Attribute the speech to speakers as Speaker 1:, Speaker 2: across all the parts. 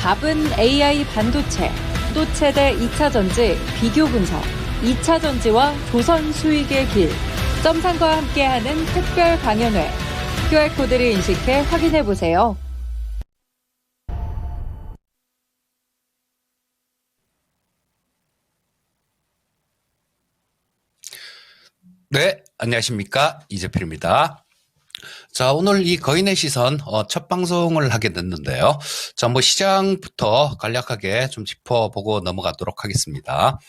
Speaker 1: 답은 AI 반도체, 또 최대 2차 전지 비교 분석, 2차 전지와 조선 수익의 길, 점상과 함께하는 특별 강연회. QR코드를 인식해 확인해보세요.
Speaker 2: 네, 안녕하십니까. 이재필입니다. 자, 오늘 이 거인의 시선 첫 방송을 하게 됐는데요. 자, 뭐 시장부터 간략하게 좀 짚어보고 넘어가도록 하겠습니다.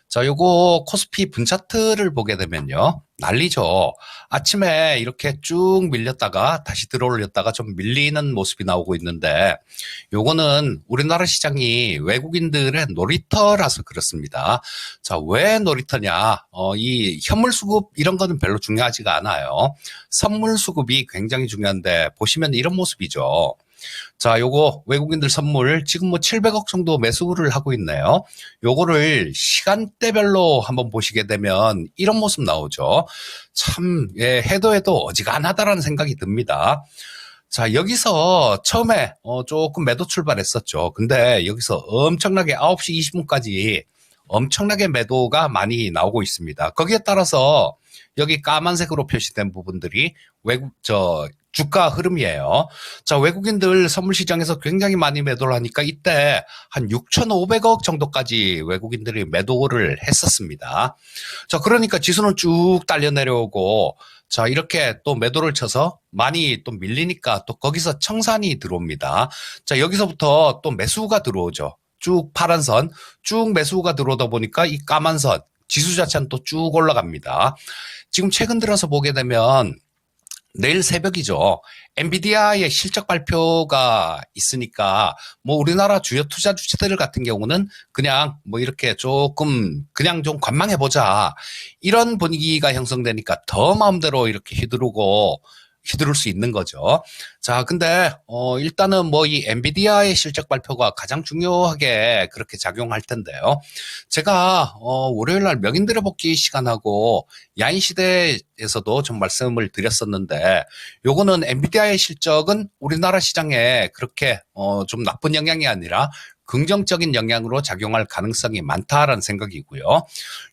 Speaker 2: 자, 요거 코스피 분차트를 보게 되면요. 난리죠. 아침에 이렇게 쭉 밀렸다가 다시 들어올렸다가 좀 밀리는 모습이 나오고 있는데 요거는 우리나라 시장이 외국인들의 놀이터라서 그렇습니다. 자, 왜 놀이터냐? 이 현물 수급 이런 거는 별로 중요하지가 않아요. 선물 수급이 굉장히 중요한데 보시면 이런 모습이죠. 자, 요거 외국인들 선물 지금 뭐 700억 정도 매수를 하고 있네요. 요거를 시간대별로 한번 보시게 되면 이런 모습 나오죠. 참, 예, 해도 어지간하다라는 생각이 듭니다. 자, 여기서 처음에 조금 매도 출발했었죠. 근데 여기서 엄청나게 9시 20분까지 엄청나게 매도가 많이 나오고 있습니다. 거기에 따라서 여기 까만색으로 표시된 부분들이 주가 흐름이에요. 자, 외국인들 선물 시장에서 굉장히 많이 매도를 하니까 이때 한 6,500억 정도까지 외국인들이 매도를 했었습니다. 자, 그러니까 지수는 쭉 딸려 내려오고 자, 이렇게 또 매도를 쳐서 많이 또 밀리니까 또 거기서 청산이 들어옵니다. 자, 여기서부터 또 매수가 들어오죠. 쭉 파란 선, 쭉 매수가 들어오다 보니까 이 까만 선, 지수 자체는 또 쭉 올라갑니다. 지금 최근 들어서 보게 되면 내일 새벽이죠. 엔비디아의 실적 발표가 있으니까 뭐 우리나라 주요 투자 주체들 같은 경우는 그냥 뭐 이렇게 조금 그냥 좀 관망해보자 이런 분위기가 형성되니까 더 마음대로 이렇게 휘두를 수 있는 거죠. 자, 근데 일단은 뭐 이 엔비디아의 실적 발표가 가장 중요하게 그렇게 작용할 텐데요. 제가 월요일 날 명인들의 복귀 시간하고 야인 시대에서도 좀 말씀을 드렸었는데 요거는 엔비디아의 실적은 우리나라 시장에 그렇게 좀 나쁜 영향이 아니라 긍정적인 영향으로 작용할 가능성이 많다라는 생각이고요.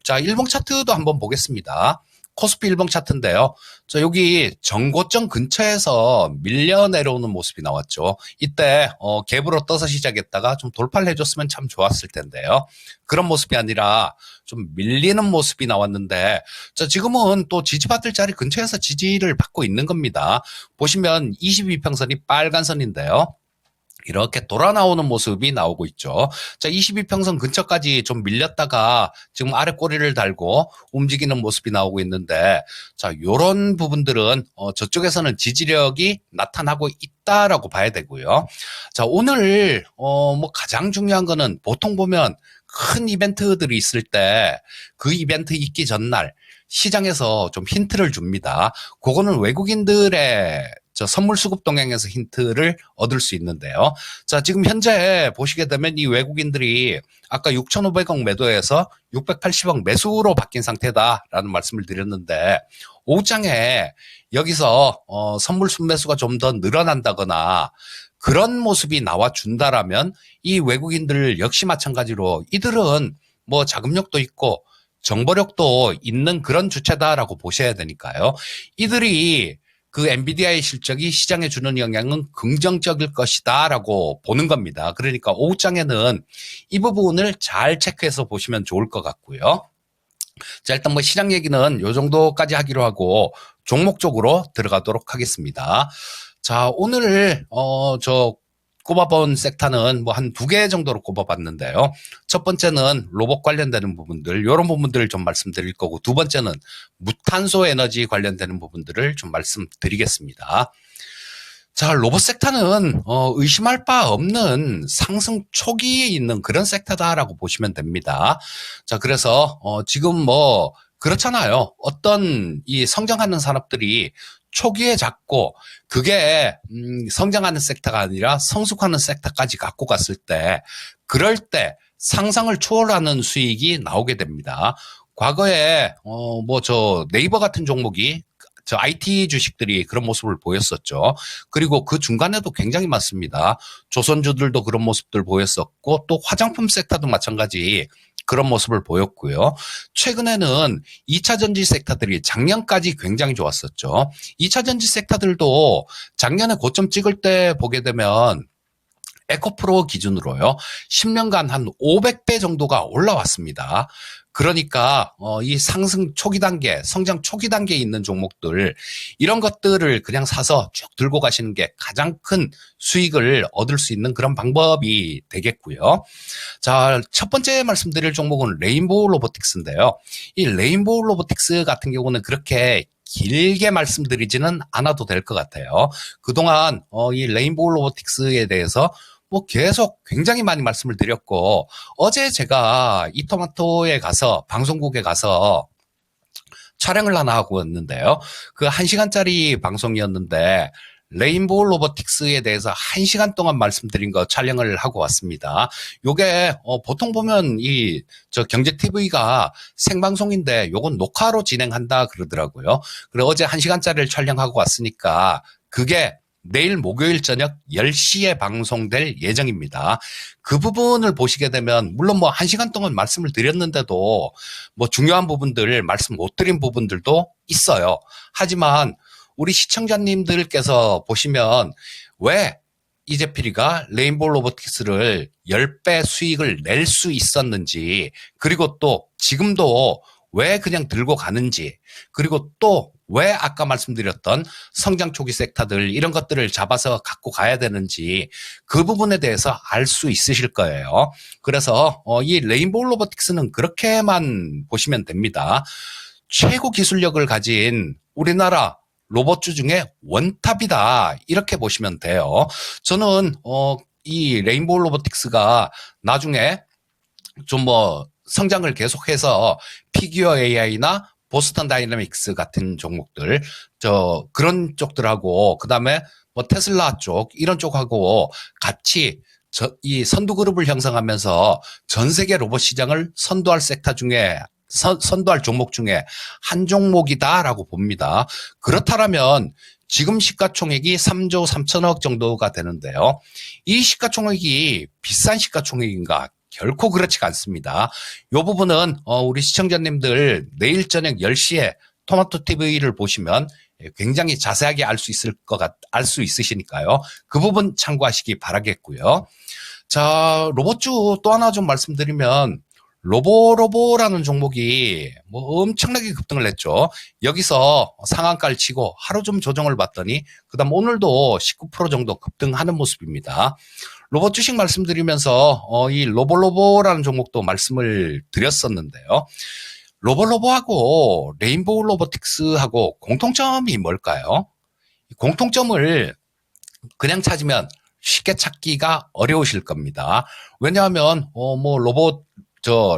Speaker 2: 자, 일봉 차트도 한번 보겠습니다. 코스피 일봉 차트인데요. 자, 여기 전고점 근처에서 밀려 내려오는 모습이 나왔죠. 이때 갭으로 떠서 시작했다가 좀 돌파를 해줬으면 참 좋았을 텐데요. 그런 모습이 아니라 좀 밀리는 모습이 나왔는데 자, 지금은 또 지지받을 자리 근처에서 지지를 받고 있는 겁니다. 보시면 22평선이 빨간 선인데요. 이렇게 돌아 나오는 모습이 나오고 있죠. 자, 22평선 근처까지 좀 밀렸다가 지금 아래 꼬리를 달고 움직이는 모습이 나오고 있는데 자, 요런 부분들은 저쪽에서는 지지력이 나타나고 있다라고 봐야 되고요. 자, 오늘 뭐 가장 중요한 거는 보통 보면 큰 이벤트들이 있을 때 그 이벤트 있기 전날 시장에서 좀 힌트를 줍니다. 그거는 외국인들의 선물 수급 동향에서 힌트를 얻을 수 있는데요. 자, 지금 현재 보시게 되면 이 외국인들이 아까 6,500억 매도해서 680억 매수로 바뀐 상태다라는 말씀을 드렸는데 오후장에 여기서 선물 순매수가 좀 더 늘어난다거나 그런 모습이 나와준다라면 이 외국인들 역시 마찬가지로 이들은 뭐 자금력도 있고 정보력도 있는 그런 주체다라고 보셔야 되니까요. 이들이 그 엔비디아의 실적이 시장에 주는 영향은 긍정적일 것이다라고 보는 겁니다. 그러니까 오후장에는 이 부분을 잘 체크해서 보시면 좋을 것 같고요. 자, 일단 뭐 시장 얘기는 요 정도까지 하기로 하고 종목적으로 들어가도록 하겠습니다. 자, 오늘 꼽아본 섹터는 뭐 한 2개 정도로 꼽아봤는데요. 첫 번째는 로봇 관련되는 부분들, 이런 부분들을 좀 말씀드릴 거고, 두 번째는 무탄소 에너지 관련되는 부분들을 좀 말씀드리겠습니다. 자, 로봇 섹터는 의심할 바 없는 상승 초기에 있는 그런 섹터다라고 보시면 됩니다. 자, 그래서 지금 뭐 그렇잖아요. 어떤 이 성장하는 산업들이 초기에 잡고 그게 성장하는 sek터가 아니라 성숙하는 섹터까지 갖고 갔을 때 그럴 때 상상을 초월하는 수익이 나오게 됩니다. 과거에 뭐 저 네이버 같은 종목이 저 IT 주식들이 그런 모습을 보였었죠. 그리고 그 중간에도 굉장히 많습니다. 조선주들도 그런 모습들 보였었고 또 화장품 섹터도 마찬가지 그런 모습을 보였고요. 최근에는 2차 전지 섹터들이 작년까지 굉장히 좋았었죠. 2차 전지 섹터들도 작년에 고점 찍을 때 보게 되면 에코프로 기준으로요. 10년간 한 500배 정도가 올라왔습니다. 그러니까 이 상승 초기 단계, 성장 초기 단계에 있는 종목들 이런 것들을 그냥 사서 쭉 들고 가시는 게 가장 큰 수익을 얻을 수 있는 그런 방법이 되겠고요. 자, 첫 번째 말씀드릴 종목은 레인보우 로보틱스인데요. 이 레인보우 로보틱스 같은 경우는 그렇게 길게 말씀드리지는 않아도 될 것 같아요. 그동안 이 레인보우 로보틱스에 대해서 뭐 계속 굉장히 많이 말씀을 드렸고 어제 제가 이토마토에 가서 방송국에 가서 촬영을 하나 하고 왔는데요. 그 1시간짜리 방송이었는데 레인보우 로보틱스에 대해서 1시간 동안 말씀드린 거 촬영을 하고 왔습니다. 요게 보통 보면 저 경제 TV가 생방송인데 요건 녹화로 진행한다 그러더라고요. 그래 어제 1시간짜리를 촬영하고 왔으니까 그게 내일 목요일 저녁 10시에 방송될 예정입니다. 그 부분을 보시게 되면 물론 뭐 1시간 동안 말씀을 드렸는데도 뭐 중요한 부분들 말씀 못 드린 부분들도 있어요. 하지만 우리 시청자님들께서 보시면 왜 이재필이가 레인보우 로보틱스를 10배 수익을 낼 수 있었는지 그리고 또 지금도 왜 그냥 들고 가는지 그리고 또 왜 아까 말씀드렸던 성장 초기 섹터들 이런 것들을 잡아서 갖고 가야 되는지 그 부분에 대해서 알 수 있으실 거예요. 그래서 이 레인보우 로보틱스는 그렇게만 보시면 됩니다. 최고 기술력을 가진 우리나라 로봇주 중에 원탑이다 이렇게 보시면 돼요. 저는 이 레인보우 로보틱스가 나중에 좀 뭐 성장을 계속해서 피규어 AI나 보스턴 다이내믹스 같은 종목들, 그런 쪽들하고, 그 다음에 뭐 테슬라 쪽, 이런 쪽하고 같이 이 선두 그룹을 형성하면서 전 세계 로봇 시장을 선도할 섹터 중에, 선도할 종목 중에 한 종목이다라고 봅니다. 그렇다면 지금 시가총액이 3조 3천억 정도가 되는데요. 이 시가총액이 비싼 시가총액인가? 결코 그렇지가 않습니다. 이 부분은 우리 시청자님들 내일 저녁 10시에 토마토 TV를 보시면 굉장히 자세하게 알 수 있으시니까요. 그 부분 참고하시기 바라겠고요. 자, 로봇주 또 하나 좀 말씀드리면 로보라는 종목이 뭐 엄청나게 급등을 했죠. 여기서 상한가를 치고 하루 좀 조정을 받더니 그다음 오늘도 19% 정도 급등하는 모습입니다. 로봇 주식 말씀드리면서 이 로보라는 종목도 말씀을 드렸었는데요. 로보하고 레인보우 로보틱스하고 공통점이 뭘까요? 공통점을 그냥 찾으면 쉽게 찾기가 어려우실 겁니다. 왜냐하면 뭐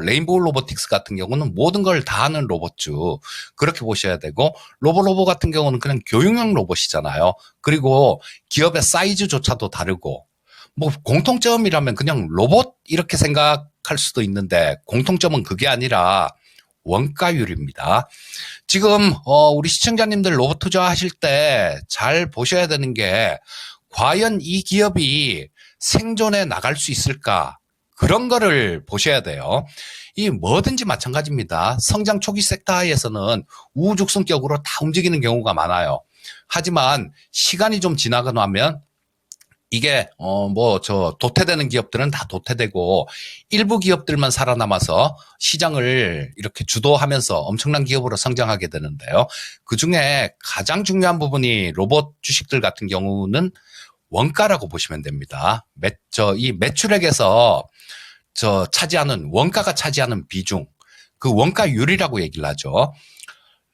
Speaker 2: 레인보우 로보틱스 같은 경우는 모든 걸 다 하는 로봇주 그렇게 보셔야 되고 로보 같은 경우는 그냥 교육용 로봇이잖아요. 그리고 기업의 사이즈조차도 다르고 뭐 공통점이라면 그냥 로봇 이렇게 생각할 수도 있는데 공통점은 그게 아니라 원가율입니다. 지금 우리 시청자님들 로봇 투자하실 때 잘 보셔야 되는 게 과연 이 기업이 생존해 나갈 수 있을까? 그런 거를 보셔야 돼요. 이 뭐든지 마찬가지입니다. 성장 초기 섹터에서는 우후죽순격으로 다 움직이는 경우가 많아요. 하지만 시간이 좀 지나고 나면 이게 도태되는 기업들은 다 도태되고 일부 기업들만 살아남아서 시장을 이렇게 주도하면서 엄청난 기업으로 성장하게 되는데요. 그중에 가장 중요한 부분이 로봇 주식들 같은 경우는 원가라고 보시면 됩니다. 이 매출액에서 차지하는 원가가 차지하는 비중, 그 원가율이라고 얘기를 하죠.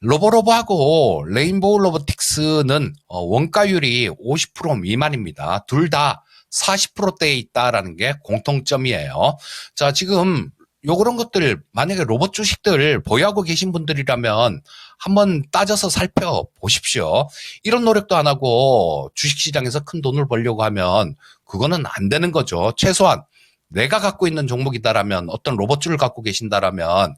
Speaker 2: 로보하고 레인보우 로보틱스는 원가율이 50% 미만입니다. 둘 다 40%대에 있다라는 게 공통점이에요. 자, 지금 요런 것들 만약에 로봇 주식들 보유하고 계신 분들이라면 한번 따져서 살펴보십시오. 이런 노력도 안 하고 주식시장에서 큰 돈을 벌려고 하면 그거는 안 되는 거죠. 최소한 내가 갖고 있는 종목이다라면 어떤 로봇주를 갖고 계신다라면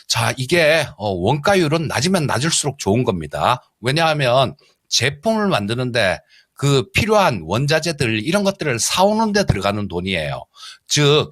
Speaker 2: 자, 이게 원가율은 낮으면 낮을수록 좋은 겁니다. 왜냐하면 제품을 만드는데 그 필요한 원자재들 이런 것들을 사오는 데 들어가는 돈이에요. 즉,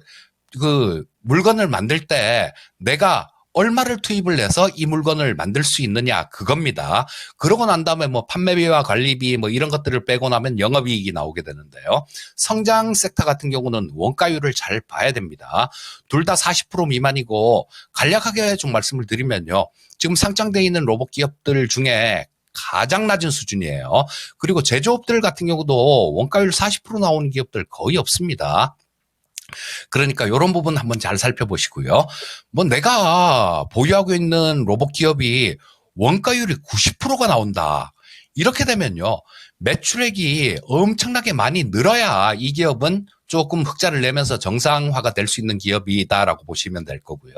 Speaker 2: 그 물건을 만들 때 내가 얼마를 투입을 해서 이 물건을 만들 수 있느냐 그겁니다. 그러고 난 다음에 뭐 판매비와 관리비 뭐 이런 것들을 빼고 나면 영업이익이 나오게 되는데요. 성장 섹터 같은 경우는 원가율을 잘 봐야 됩니다. 둘 다 40% 미만이고 간략하게 좀 말씀을 드리면요. 지금 상장되어 있는 로봇 기업들 중에 가장 낮은 수준이에요. 그리고 제조업들 같은 경우도 원가율 40% 나오는 기업들 거의 없습니다. 그러니까 이런 부분 한번 잘 살펴보시고요. 뭐 내가 보유하고 있는 로봇 기업이 원가율이 90%가 나온다. 이렇게 되면요. 매출액이 엄청나게 많이 늘어야 이 기업은 조금 흑자를 내면서 정상화가 될 수 있는 기업이다라고 보시면 될 거고요.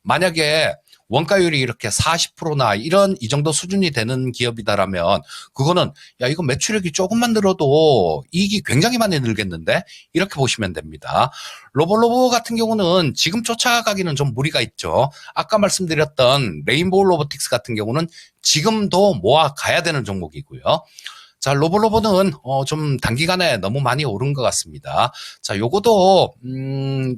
Speaker 2: 만약에 원가율이 이렇게 40%나 이 정도 수준이 되는 기업이다라면 그거는 야 이거 매출액이 조금만 늘어도 이익이 굉장히 많이 늘겠는데 이렇게 보시면 됩니다. 로봇 같은 경우는 지금 쫓아가기는 좀 무리가 있죠. 아까 말씀드렸던 레인보우 로보틱스 같은 경우는 지금도 모아가야 되는 종목이고요. 자, 로봇은 좀 단기간에 너무 많이 오른 것 같습니다. 자, 요거도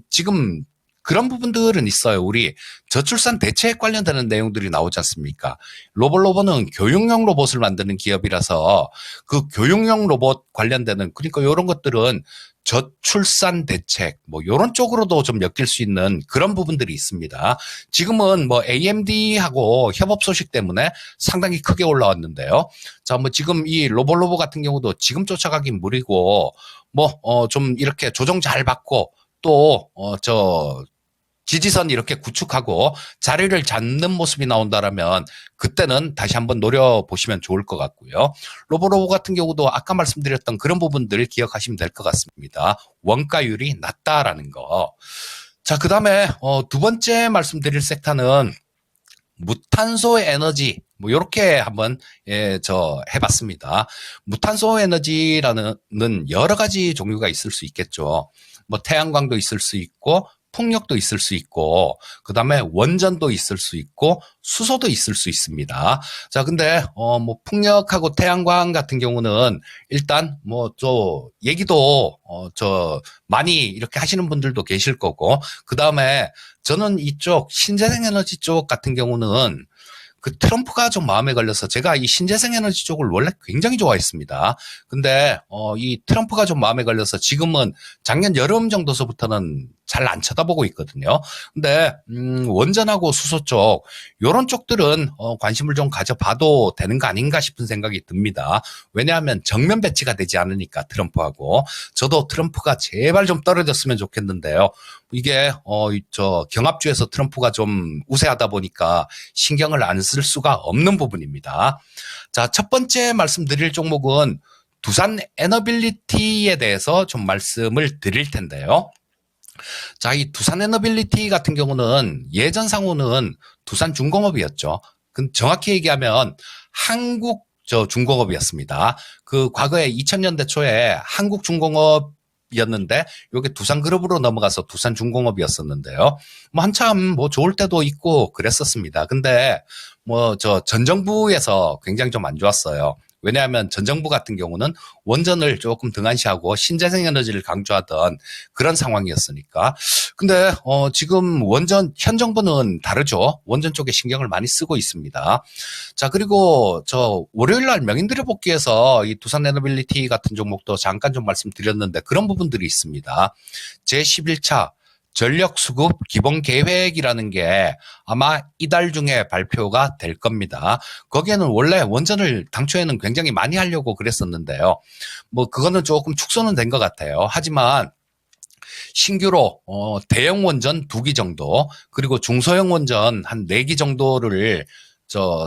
Speaker 2: 지금 그런 부분들은 있어요. 우리 저출산 대책 관련되는 내용들이 나오지 않습니까? 로봇은 교육용 로봇을 만드는 기업이라서 그 교육용 로봇 관련되는 그러니까 이런 것들은 저출산 대책 뭐 이런 쪽으로도 좀 엮일 수 있는 그런 부분들이 있습니다. 지금은 뭐 AMD하고 협업 소식 때문에 상당히 크게 올라왔는데요. 자, 뭐 지금 이 로봇 같은 경우도 지금 쫓아가긴 무리고 뭐 좀 이렇게 조정 잘 받고 또 지지선 이렇게 구축하고 자리를 잡는 모습이 나온다라면 그때는 다시 한번 노려보시면 좋을 것 같고요. 로봇 같은 경우도 아까 말씀드렸던 그런 부분들을 기억하시면 될 것 같습니다. 원가율이 낮다라는 거. 자, 그 다음에 두 번째 말씀드릴 섹터는 무탄소 에너지 뭐 이렇게 한번 해봤습니다. 무탄소 에너지라는 여러 가지 종류가 있을 수 있겠죠. 뭐 태양광도 있을 수 있고 풍력도 있을 수 있고 그다음에 원전도 있을 수 있고 수소도 있을 수 있습니다. 자, 근데 뭐 풍력하고 태양광 같은 경우는 일단 뭐 얘기도 많이 이렇게 하시는 분들도 계실 거고 그다음에 저는 이쪽 신재생 에너지 쪽 같은 경우는 그 트럼프가 좀 마음에 걸려서 제가 이 신재생 에너지 쪽을 원래 굉장히 좋아했습니다. 근데 이 트럼프가 좀 마음에 걸려서 지금은 작년 여름 정도서부터는 잘 안 쳐다보고 있거든요. 근데 원전하고 수소 쪽 요런 쪽들은 관심을 좀 가져봐도 되는 거 아닌가 싶은 생각이 듭니다. 왜냐하면 정면 배치가 되지 않으니까 트럼프하고 저도 트럼프가 제발 좀 떨어졌으면 좋겠는데요. 이게 경합주에서 트럼프가 좀 우세하다 보니까 신경을 안 쓸 수가 없는 부분입니다. 자, 첫 번째 말씀드릴 종목은 두산 에너빌리티에 대해서 좀 말씀을 드릴 텐데요. 자, 이 두산 에너빌리티 같은 경우는 예전 상호는 두산중공업이었죠. 정확히 얘기하면 한국 중공업이었습니다. 그 과거에 2000년대 초에 한국중공업이었는데 요게 두산그룹으로 넘어가서 두산중공업이었었는데요. 뭐 한참 뭐 좋을 때도 있고 그랬었습니다. 근데 뭐 전 정부에서 굉장히 좀 안 좋았어요. 왜냐하면 전 정부 같은 경우는 원전을 조금 등한시하고 신재생 에너지를 강조하던 그런 상황이었으니까. 근데 지금 현 정부는 다르죠. 원전 쪽에 신경을 많이 쓰고 있습니다. 자, 그리고 월요일 날 명인들의 복귀에서 이 두산 에너빌리티 같은 종목도 잠깐 좀 말씀드렸는데 그런 부분들이 있습니다. 제11차 전력 수급 기본 계획이라는 게 아마 이달 중에 발표가 될 겁니다. 거기에는 원래 원전을 당초에는 굉장히 많이 하려고 그랬었는데요. 뭐 그거는 조금 축소는 된 것 같아요. 하지만 신규로 대형 원전 2기 정도 그리고 중소형 원전 한 4기 정도를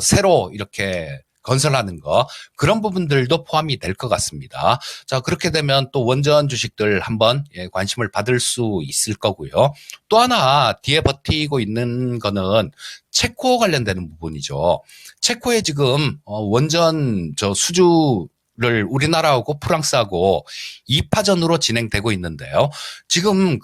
Speaker 2: 새로 이렇게 건설하는 거 그런 부분들도 포함이 될 것 같습니다. 자, 그렇게 되면 또 원전 주식들 한번 관심을 받을 수 있을 거고요. 또 하나 뒤에 버티고 있는 거는 체코 관련되는 부분이죠. 체코에 지금 원전 수주 를 우리나라하고 프랑스하고 2파전으로 진행되고 있는데요. 지금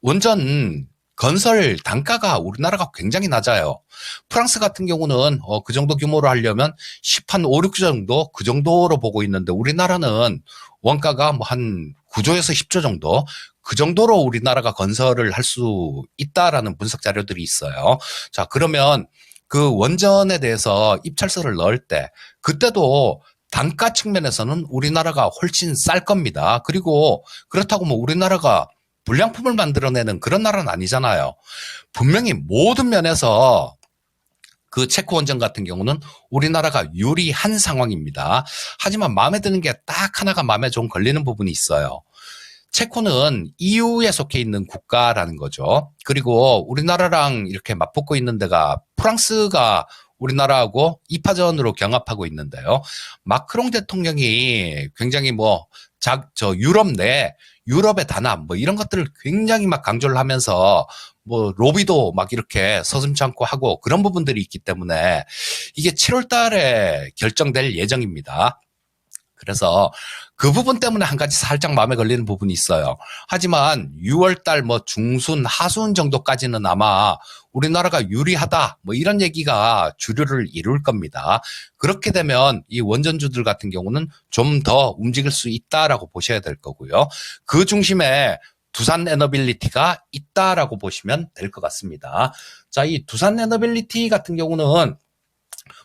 Speaker 2: 원전 건설 단가가 우리나라가 굉장히 낮아요. 프랑스 같은 경우는 그 정도 규모로 하려면 10한 5, 6조 정도 그 정도로 보고 있는데 우리나라는 원가가 뭐 한 9조에서 10조 정도 그 정도로 우리나라가 건설을 할 수 있다라는 분석 자료들이 있어요. 자, 그러면 그 원전에 대해서 입찰서를 넣을 때 그때도 단가 측면에서는 우리나라가 훨씬 쌀 겁니다. 그리고 그렇다고 뭐 우리나라가 불량품을 만들어내는 그런 나라는 아니잖아요. 분명히 모든 면에서 그 체코 원전 같은 경우는 우리나라가 유리한 상황입니다. 하지만 마음에 드는 게 딱 하나가 마음에 좀 걸리는 부분이 있어요. 체코는 EU에 속해 있는 국가라는 거죠. 그리고 우리나라랑 이렇게 맞붙고 있는 데가 프랑스가 우리나라하고 2파전으로 경합하고 있는데요. 마크롱 대통령이 굉장히 유럽의 단합 이런 것들을 굉장히 막 강조를 하면서 로비도 막 이렇게 서슴지 않고 하고 그런 부분들이 있기 때문에 이게 7월 달에 결정될 예정입니다. 그래서 그 부분 때문에 한 가지 살짝 마음에 걸리는 부분이 있어요. 하지만 6월 달 중순, 하순 정도까지는 아마 우리나라가 유리하다 이런 얘기가 주류를 이룰 겁니다. 그렇게 되면 이 원전주들 같은 경우는 좀 더 움직일 수 있다라고 보셔야 될 거고요. 그 중심에 두산 에너빌리티가 있다라고 보시면 될 것 같습니다. 자, 이 두산 에너빌리티 같은 경우는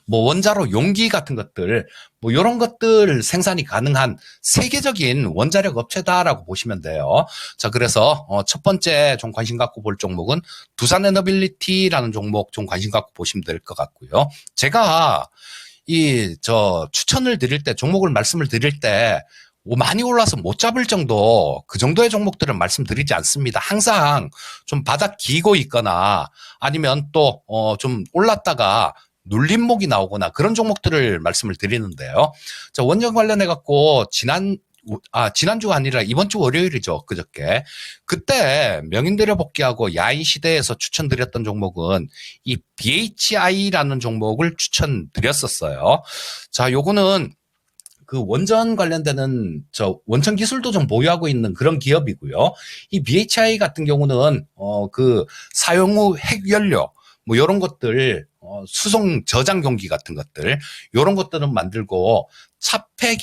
Speaker 2: 원자로 용기 같은 것들, 이런 것들 생산이 가능한 세계적인 원자력 업체다라고 보시면 돼요. 자, 그래서 첫 번째 좀 관심 갖고 볼 종목은 두산 에너빌리티라는 종목 좀 관심 갖고 보시면 될 것 같고요. 제가 추천을 드릴 때, 종목을 말씀을 드릴 때, 많이 올라서 못 잡을 정도, 그 정도의 종목들은 말씀드리지 않습니다. 항상 좀 바닥 기고 있거나 아니면 또, 좀 올랐다가 눌림목이 나오거나 그런 종목들을 말씀을 드리는데요. 자, 원전 관련해갖고 지난주가 아니라 이번 주 월요일이죠. 그저께. 그때 명인들의 복귀하고 야인 시대에서 추천드렸던 종목은 이 BHI라는 종목을 추천드렸었어요. 자, 요거는 그 원전 관련되는 원천 기술도 좀 보유하고 있는 그런 기업이고요. 이 BHI 같은 경우는 그 사용 후 핵연료 요런 것들 수송 저장 용기 같은 것들 요런 것들은 만들고 차폐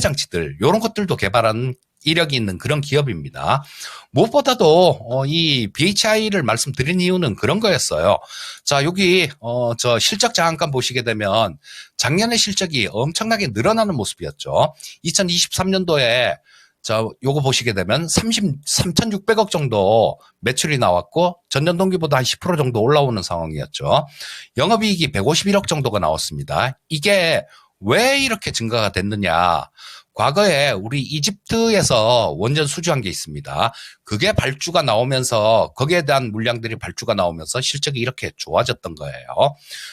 Speaker 2: 장치들 요런 것들도 개발하는 이력이 있는 그런 기업입니다. 무엇보다도 이 BHI를 말씀드린 이유는 그런 거였어요. 자, 여기 실적 장악감 보시게 되면 작년에 실적이 엄청나게 늘어나는 모습이었죠. 2023년도에 요거 보시게 되면 3,600억 정도 매출이 나왔고 전년 동기보다 한 10% 정도 올라오는 상황이었죠. 영업이익이 151억 정도가 나왔습니다. 이게 왜 이렇게 증가가 됐느냐? 과거에 우리 이집트에서 원전 수주한 게 있습니다. 그게 발주가 나오면서 거기에 대한 물량들이 발주가 나오면서 실적이 이렇게 좋아졌던 거예요.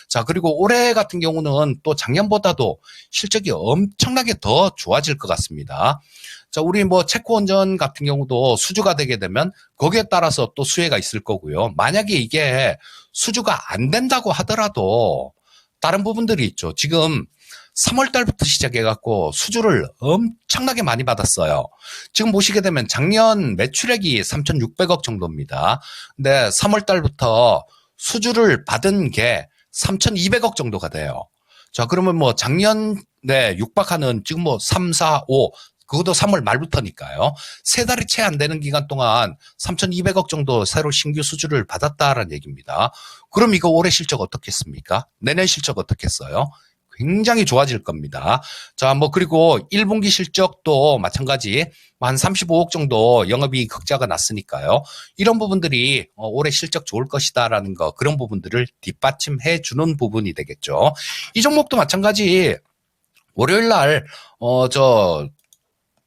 Speaker 2: 자, 그리고 올해 같은 경우는 또 작년보다도 실적이 엄청나게 더 좋아질 것 같습니다. 자, 우리 체코 원전 같은 경우도 수주가 되게 되면 거기에 따라서 또 수혜가 있을 거고요. 만약에 이게 수주가 안 된다고 하더라도 다른 부분들이 있죠. 지금 3월 달부터 시작해갖고 수주를 엄청나게 많이 받았어요. 지금 보시게 되면 작년 매출액이 3,600억 정도입니다. 근데 3월 달부터 수주를 받은 게 3,200억 정도가 돼요. 자, 그러면 작년에 육박하는 지금 3, 4, 5 그것도 3월 말부터니까요. 세 달이 채 안 되는 기간 동안 3,200억 정도 새로 신규 수주를 받았다라는 얘기입니다. 그럼 이거 올해 실적 어떻겠습니까? 내년 실적 어떻겠어요? 굉장히 좋아질 겁니다. 자, 그리고 1분기 실적도 마찬가지 한 35억 정도 영업이익 흑자가 났으니까요. 이런 부분들이 올해 실적 좋을 것이다라는 거, 그런 부분들을 뒷받침해 주는 부분이 되겠죠. 이 종목도 마찬가지 월요일 날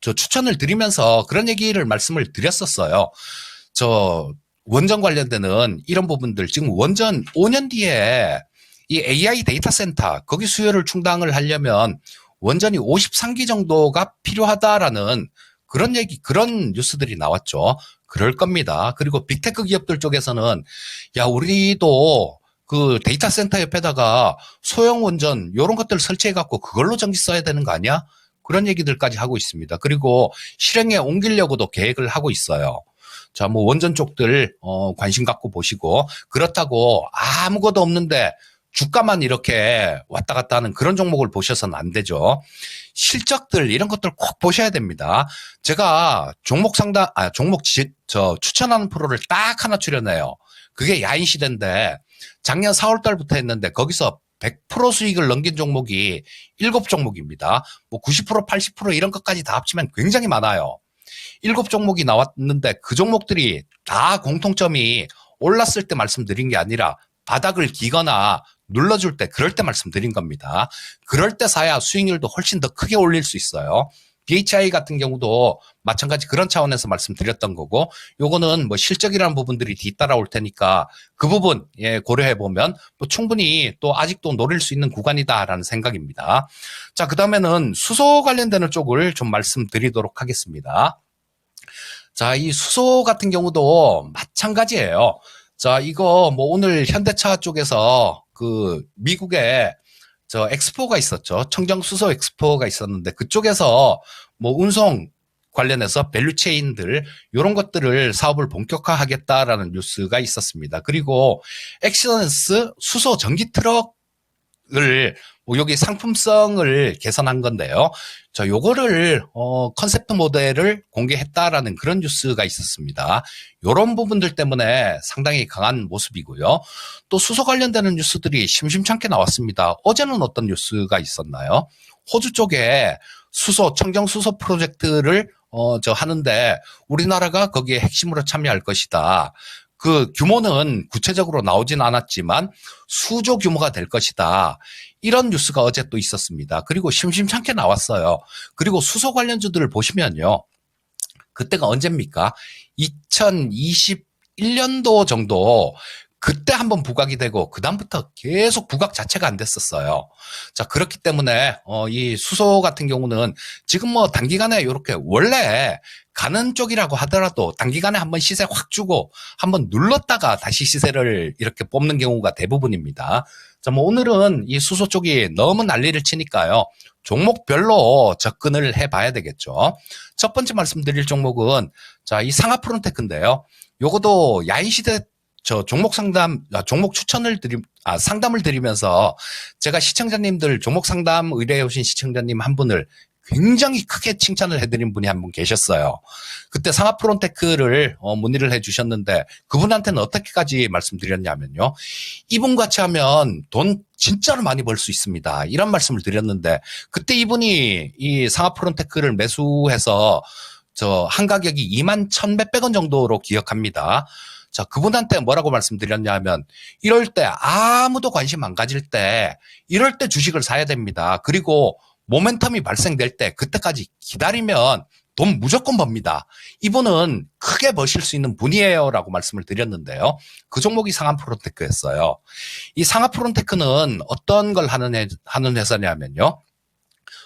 Speaker 2: 저 추천을 드리면서 그런 얘기를 말씀을 드렸었어요. 원전 관련되는 이런 부분들, 지금 원전 5년 뒤에 이 AI 데이터 센터, 거기 수요를 충당을 하려면 원전이 53기 정도가 필요하다라는 그런 그런 뉴스들이 나왔죠. 그럴 겁니다. 그리고 빅테크 기업들 쪽에서는, 야, 우리도 그 데이터 센터 옆에다가 소형 원전 요런 것들 설치해 갖고 그걸로 전기 써야 되는 거 아니야? 그런 얘기들까지 하고 있습니다. 그리고 실행에 옮기려고도 계획을 하고 있어요. 자, 뭐 원전 쪽들 관심 갖고 보시고, 그렇다고 아무것도 없는데 주가만 이렇게 왔다 갔다 하는 그런 종목을 보셔서는 안 되죠. 실적들 이런 것들 꼭 보셔야 됩니다. 제가 추천하는 프로를 딱 하나 출연해요. 그게 야인시대인데 작년 4월 달부터 했는데 거기서 100% 수익을 넘긴 종목이 7종목입니다. 뭐 90%, 80% 이런 것까지 다 합치면 굉장히 많아요. 7종목이 나왔는데 그 종목들이 다 공통점이 올랐을 때 말씀드린 게 아니라 바닥을 기거나 눌러줄 때, 그럴 때 말씀드린 겁니다. 그럴 때 사야 수익률도 훨씬 더 크게 올릴 수 있어요. BHI 같은 경우도 마찬가지 그런 차원에서 말씀드렸던 거고, 요거는 뭐 실적이라는 부분들이 뒤따라올 테니까 그 부분 고려해 보면 뭐 충분히 또 아직도 노릴 수 있는 구간이다라는 생각입니다. 자, 그 다음에는 수소 관련되는 쪽을 좀 말씀드리도록 하겠습니다. 자, 이 수소 같은 경우도 마찬가지예요. 자, 이거 뭐 오늘 현대차 쪽에서 그 미국에 저 엑스포가 있었죠. 청정수소 엑스포가 있었는데 그쪽에서 뭐 운송 관련해서 밸류체인들 이런 것들을 사업을 본격화하겠다라는 뉴스가 있었습니다. 그리고 엑셀런스 수소 전기 트럭을 뭐 여기 상품성을 개선한 건데요. 자, 요거를 컨셉트 모델을 공개했다라는 그런 뉴스가 있었습니다. 요런 부분들 때문에 상당히 강한 모습이고요. 또 수소 관련되는 뉴스들이 심심찮게 나왔습니다. 어제는 어떤 뉴스가 있었나요? 호주 쪽에 청정 수소 프로젝트를 하는데 우리나라가 거기에 핵심으로 참여할 것이다. 그 규모는 구체적으로 나오진 않았지만 수조 규모가 될 것이다. 이런 뉴스가 어제 또 있었습니다. 그리고 심심찮게 나왔어요. 그리고 수소 관련주들을 보시면요. 그때가 언제입니까? 2021년도 정도 그때 한번 부각이 되고 그다음부터 계속 부각 자체가 안 됐었어요. 자, 그렇기 때문에 이 수소 같은 경우는 지금 뭐 단기간에 이렇게 원래 가는 쪽이라고 하더라도 단기간에 한번 시세 확 주고 한번 눌렀다가 다시 시세를 이렇게 뽑는 경우가 대부분입니다. 자, 뭐 오늘은 이 수소 쪽이 너무 난리를 치니까요. 종목별로 접근을 해봐야 되겠죠. 첫 번째 말씀드릴 종목은 자, 이 상하프론테크인데요. 요것도 야인시대 종목 상담을 드리면서 제가 시청자님들 종목 상담 의뢰해 오신 시청자님 한 분을 굉장히 크게 칭찬을 해드린 분이 한 분 계셨어요. 그때 상하프론테크를 문의를 해주셨는데 그분한테는 어떻게까지 말씀드렸냐면요. 이분 같이 하면 돈 진짜로 많이 벌 수 있습니다. 이런 말씀을 드렸는데 그때 이분이 이 상하프론테크를 매수해서 한 가격이 21,100원 정도로 기억합니다. 자, 그분한테 뭐라고 말씀드렸냐면 이럴 때 아무도 관심 안 가질 때 이럴 때 주식을 사야 됩니다. 그리고 모멘텀이 발생될 때 그때까지 기다리면 돈 무조건 법니다. 이분은 크게 버실 수 있는 분이에요 라고 말씀을 드렸는데요. 그 종목이 상하프론테크였어요. 이 상하프론테크는 어떤 걸 하는 회사냐면요.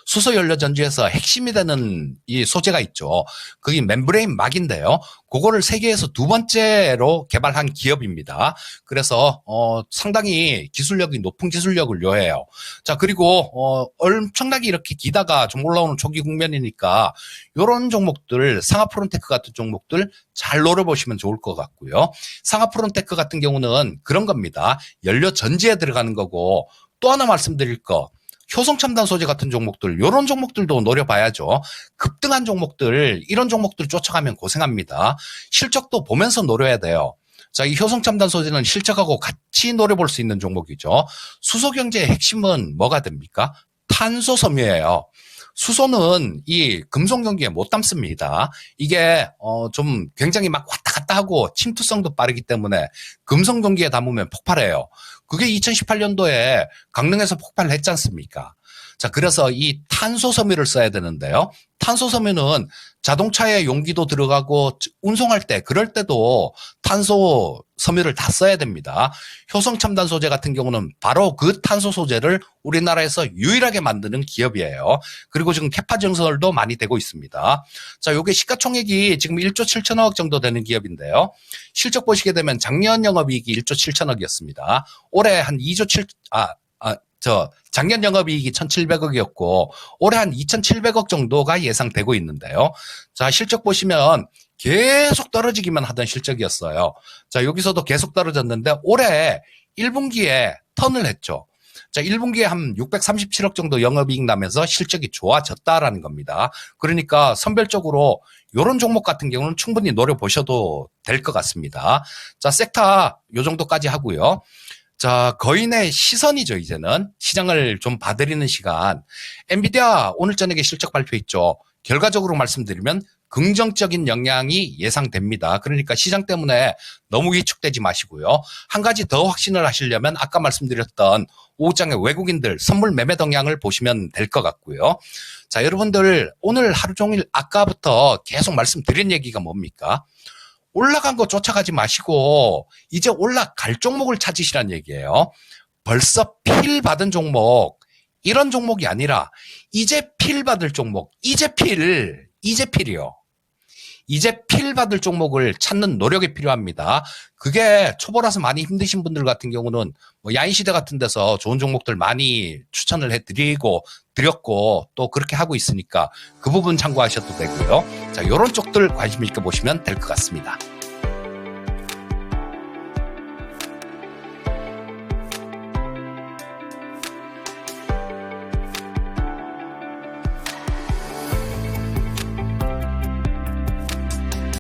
Speaker 2: 수소연료전지에서 핵심이 되는 이 소재가 있죠. 그게 멤브레인 막인데요. 그거를 세계에서 두 번째로 개발한 기업입니다. 그래서 상당히 기술력이 높은 기술력을 요해요. 자, 그리고 엄청나게 이렇게 기다가 좀 올라오는 초기 국면이니까 이런 종목들, 상하프론테크 같은 종목들 잘 노려보시면 좋을 것 같고요. 상하프론테크 같은 경우는 그런 겁니다. 연료전지에 들어가는 거고 또 하나 말씀드릴 거. 효성첨단 소재 같은 종목들, 이런 종목들도 노려봐야죠. 급등한 종목들, 이런 종목들 쫓아가면 고생합니다. 실적도 보면서 노려야 돼요. 자, 이 효성첨단 소재는 실적하고 같이 노려볼 수 있는 종목이죠. 수소경제의 핵심은 뭐가 됩니까? 탄소 섬유예요. 수소는 이 금속 경기에 못 담습니다. 이게 좀 굉장히 막 왔다 갔다 하고 침투성도 빠르기 때문에 금속 경기에 담으면 폭발해요. 그게 2018년도에 강릉에서 폭발을 했지 않습니까? 자, 그래서 이 탄소 섬유를 써야 되는데요. 탄소 섬유는 자동차에 용기도 들어가고 운송할 때, 그럴 때도 탄소 섬유를 다 써야 됩니다. 효성 첨단 소재 같은 경우는 바로 그 탄소 소재를 우리나라에서 유일하게 만드는 기업이에요. 그리고 지금 캐파 증설도 많이 되고 있습니다. 자, 요게 시가총액이 지금 1조 7천억 정도 되는 기업인데요. 실적 보시게 되면 작년 영업이익이 1조 7천억이었습니다. 올해 한 2조 7, 작년 영업이익이 1,700억이었고 올해 한 2,700억 정도가 예상되고 있는데요. 자, 실적 보시면 계속 떨어지기만 하던 실적이었어요. 자, 여기서도 계속 떨어졌는데 올해 1분기에 턴을 했죠. 자, 1분기에 한 637억 정도 영업이익 나면서 실적이 좋아졌다라는 겁니다. 그러니까 선별적으로 이런 종목 같은 경우는 충분히 노려보셔도 될 것 같습니다. 자, 섹터 요 정도까지 하고요. 자, 거인의 시선이죠, 이제는. 시장을 좀 봐드리는 시간. 엔비디아 오늘 저녁에 실적 발표했죠. 결과적으로 말씀드리면 긍정적인 영향이 예상됩니다. 그러니까 시장 때문에 너무 위축되지 마시고요. 한 가지 더 확신을 하시려면 아까 말씀드렸던 오후장의 외국인들 선물 매매 동향을 보시면 될 것 같고요. 자, 여러분들 오늘 하루 종일 아까부터 계속 말씀드린 얘기가 뭡니까? 올라간 거 쫓아가지 마시고 이제 올라갈 종목을 찾으시란 얘기예요. 벌써 필 받은 종목, 이런 종목이 아니라 이제 필 받을 종목, 이제 필이요. 이제 필 받을 종목을 찾는 노력이 필요합니다. 그게 초보라서 많이 힘드신 분들 같은 경우는 뭐 야인시대 같은 데서 좋은 종목들 많이 추천을 드렸고 또 그렇게 하고 있으니까 그 부분 참고하셔도 되고요. 자, 요런 쪽들 관심 있게 보시면 될 것 같습니다.